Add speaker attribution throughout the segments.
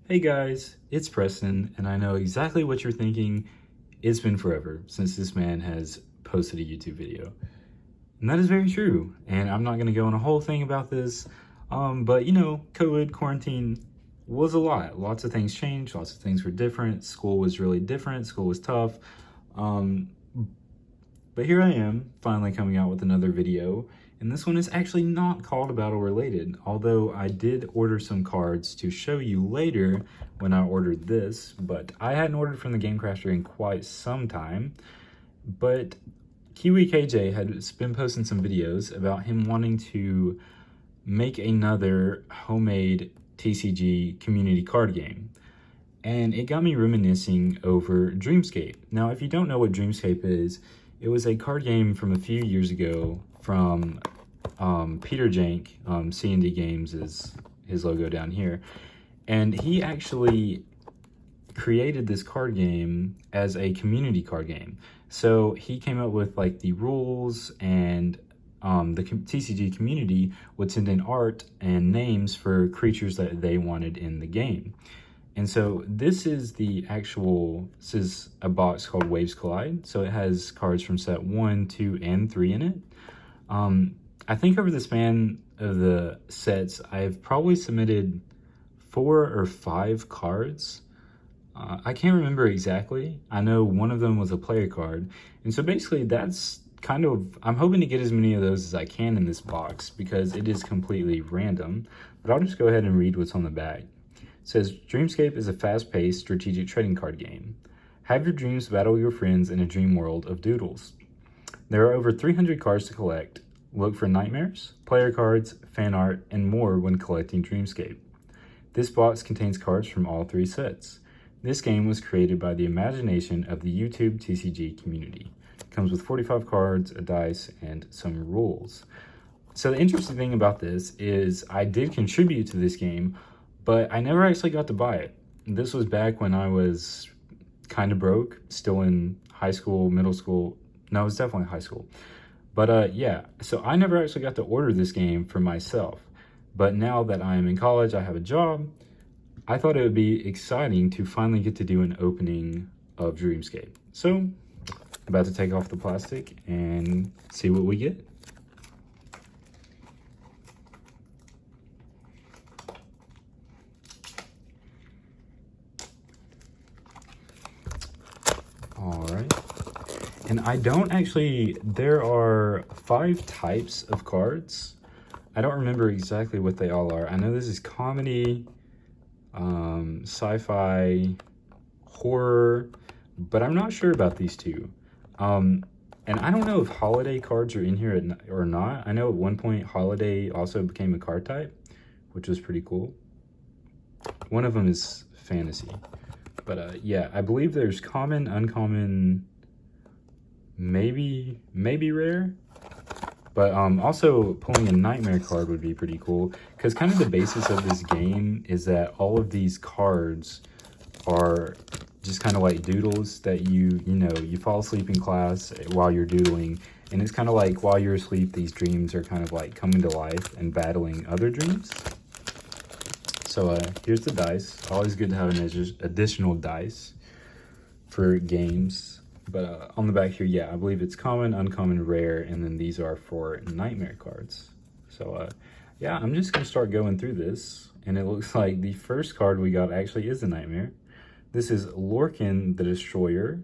Speaker 1: Hey guys, it's Preston, and I know exactly what you're thinking. It's been forever since this man has posted a YouTube video. And that is very true, and I'm not going to go on a whole thing about this, but you know, COVID, quarantine was a lot. Lots of things changed, lots of things were different, school was really different, school was tough. Um, but here I am, finally coming out with another video, and this one is actually not called Battle related, although I did order some cards to show you later when I ordered this, but I hadn't ordered from the Game Crafter in quite some time. But Kiwi KJ had been posting some videos about him wanting to make another homemade TCG community card game. And it got me reminiscing over Dreamscape. Now, if you don't know what Dreamscape is, it was a card game from a few years ago from Peter Jank. C&D Games is his logo down here. And he actually created this card game as a community card game. So he came up with like the rules, and the TCG community would send in art and names for creatures that they wanted in the game. And so this is a box called Waves Collide. So it has cards from set 1, 2, and 3 in it. I think over the span of the sets, I've probably submitted 4 or 5 cards. I can't remember exactly. I know one of them was a player card. And so basically that's kind of, I'm hoping to get as many of those as I can in this box because it is completely random. But I'll just go ahead and read what's on the back. It says, Dreamscape is a fast-paced strategic trading card game. Have your dreams battle your friends in a dream world of doodles. There are over 300 cards to collect. Look for nightmares, player cards, fan art, and more when collecting Dreamscape. This box contains cards from all 3 sets. This game was created by the imagination of the YouTube TCG community. It comes with 45 cards, a dice, and some rules. So the interesting thing about this is I did contribute to this game, but I never actually got to buy it. This was back when I was kind of broke, still in high school, middle school. No, it was definitely high school. But yeah, so I never actually got to order this game for myself. But now that I am in college, I have a job, I thought it would be exciting to finally get to do an opening of Dreamscape. So I'm about to take off the plastic and see what we get. All right. And I don't actually, there are 5 types of cards. I don't remember exactly what they all are. I know this is comedy, sci-fi, horror, but I'm not sure about these 2. And I don't know if holiday cards are in here or not. I know at one point holiday also became a card type, which was pretty cool. One of them is fantasy. But yeah, I believe there's common, uncommon, maybe rare. But also pulling a nightmare card would be pretty cool, because kind of the basis of this game is that all of these cards are just kind of like doodles that you fall asleep in class while you're doodling, and it's kind of like while you're asleep, these dreams are kind of like coming to life and battling other dreams. So here's the dice. Always good to have an additional dice for games. But on the back here, yeah, I believe it's common, uncommon, rare, and then these are for nightmare cards. So yeah, I'm just gonna start going through this, and it looks like the first card we got actually is a nightmare. This is Lorcan the Destroyer.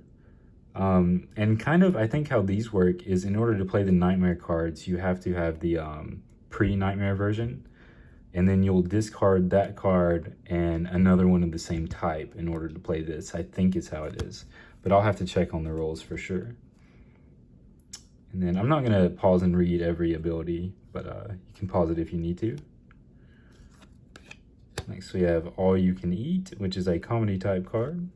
Speaker 1: And kind of, I think how these work is in order to play the nightmare cards, you have to have the pre-nightmare version, and then you'll discard that card and another one of the same type in order to play this. I think is how it is, but I'll have to check on the rules for sure. And then I'm not gonna pause and read every ability, but you can pause it if you need to. Next we have All You Can Eat, which is a comedy type card.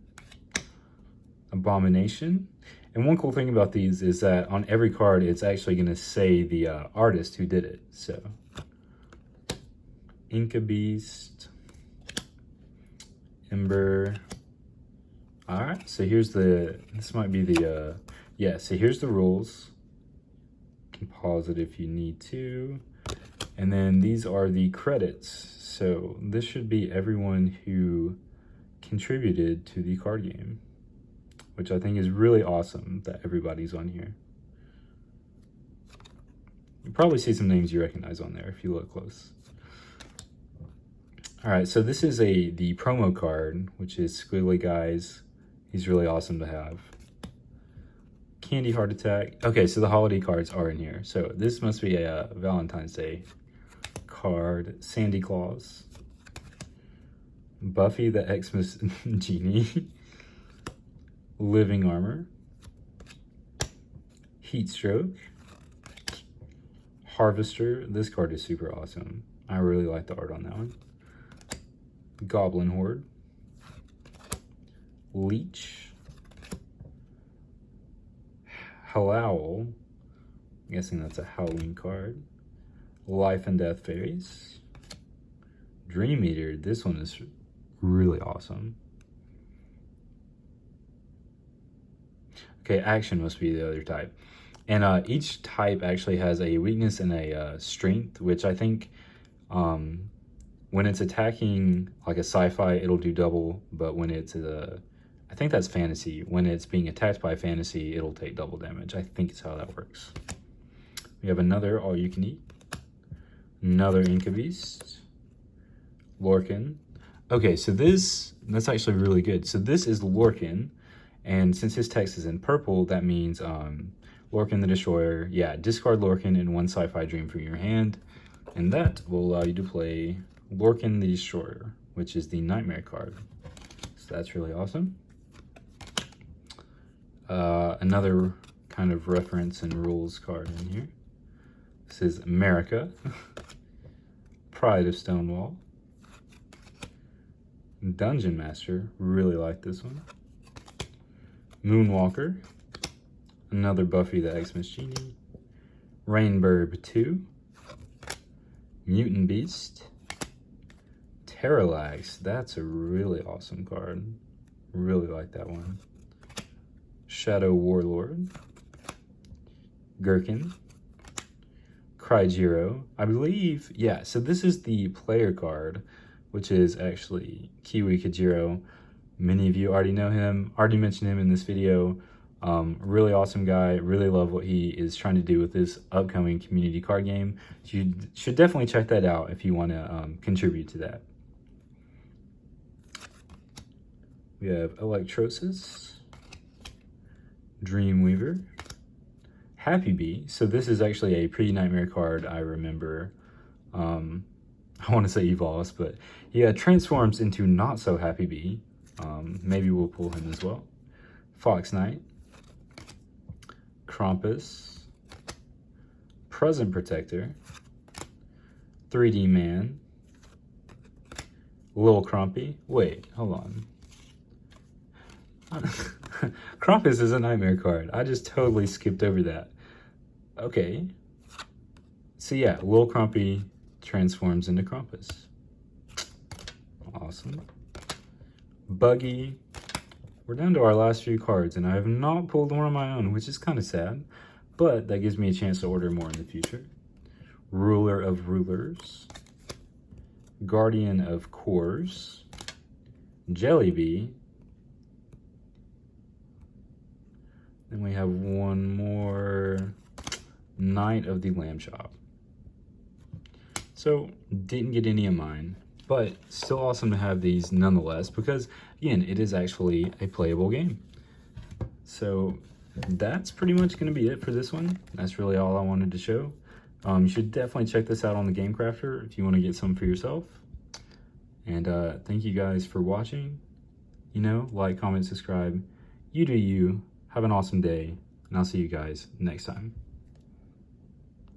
Speaker 1: Abomination. And one cool thing about these is that on every card, it's actually gonna say the artist who did it. So, Inca Beast, Ember. All right, so here's this might be the, yeah, so here's the rules. You can pause it if you need to. And then these are the credits. So this should be everyone who contributed to the card game, which I think is really awesome that everybody's on here. You probably see some names you recognize on there if you look close. All right, so this is the promo card, which is Squiggly Guys. He's really awesome to have. Candy Heart Attack. Okay, so the holiday cards are in here. So this must be a Valentine's Day card. Sandy Claus. Buffy the Xmas Genie. Living Armor. Heatstroke. Harvester. This card is super awesome. I really like the art on that one. Goblin Horde. Leech. Hallowl. I'm guessing that's a Halloween card. Life and Death Fairies. Dream Eater. This one is really awesome. Okay, Action must be the other type. And each type actually has a weakness and a strength, which I think when it's attacking like a sci-fi, it'll do double, but when it's I think that's fantasy. When it's being attacked by fantasy, it'll take double damage. I think it's how that works. We have another All You Can Eat. Another Inkabeast. Lorcan. Okay, so that's actually really good. So this is Lorcan, and since his text is in purple, that means Lorcan the Destroyer. Yeah, discard Lorcan and one sci-fi dream from your hand, and that will allow you to play Lorcan the Destroyer, which is the Nightmare card. So that's really awesome. Another kind of reference and rules card in here. This is America. Pride of Stonewall. Dungeon Master. Really like this one. Moonwalker. Another Buffy the Xmas Genie. Rainbird 2. Mutant Beast. Terralax. That's a really awesome card. Really like that one. Shadow Warlord. Gherkin. Cryjiro. I believe, yeah, so this is the player card, which is actually Kiwi Kajiro. Many of you already know him, already mentioned him in this video. Really awesome guy, really love what he is trying to do with this upcoming community card game. You should definitely check that out if you want to contribute to that. We have Electrosis. Dreamweaver. Happy Bee. So this is actually a pre-Nightmare card I remember. I want to say Evolves, but he transforms into Not So Happy Bee. Maybe we'll pull him as well. Fox Knight. Krampus. Present Protector. 3D Man. Lil Crumpy. Wait, hold on. Krampus is a Nightmare card. I just totally skipped over that. Okay. So yeah, Lil Crumpy transforms into Krampus. Awesome. Buggy. We're down to our last few cards, and I have not pulled one on my own, which is kind of sad, but that gives me a chance to order more in the future. Ruler of Rulers. Guardian of Cores. Jellybee. Then we have one more, Knight of the Lamb Chop. So, didn't get any of mine, but still awesome to have these nonetheless, because again, it is actually a playable game. So, that's pretty much going to be it for this one. That's really all I wanted to show. You should definitely check this out on the Game Crafter if you want to get some for yourself. And thank you guys for watching. You know, like, comment, subscribe. You do you. Have an awesome day, and I'll see you guys next time.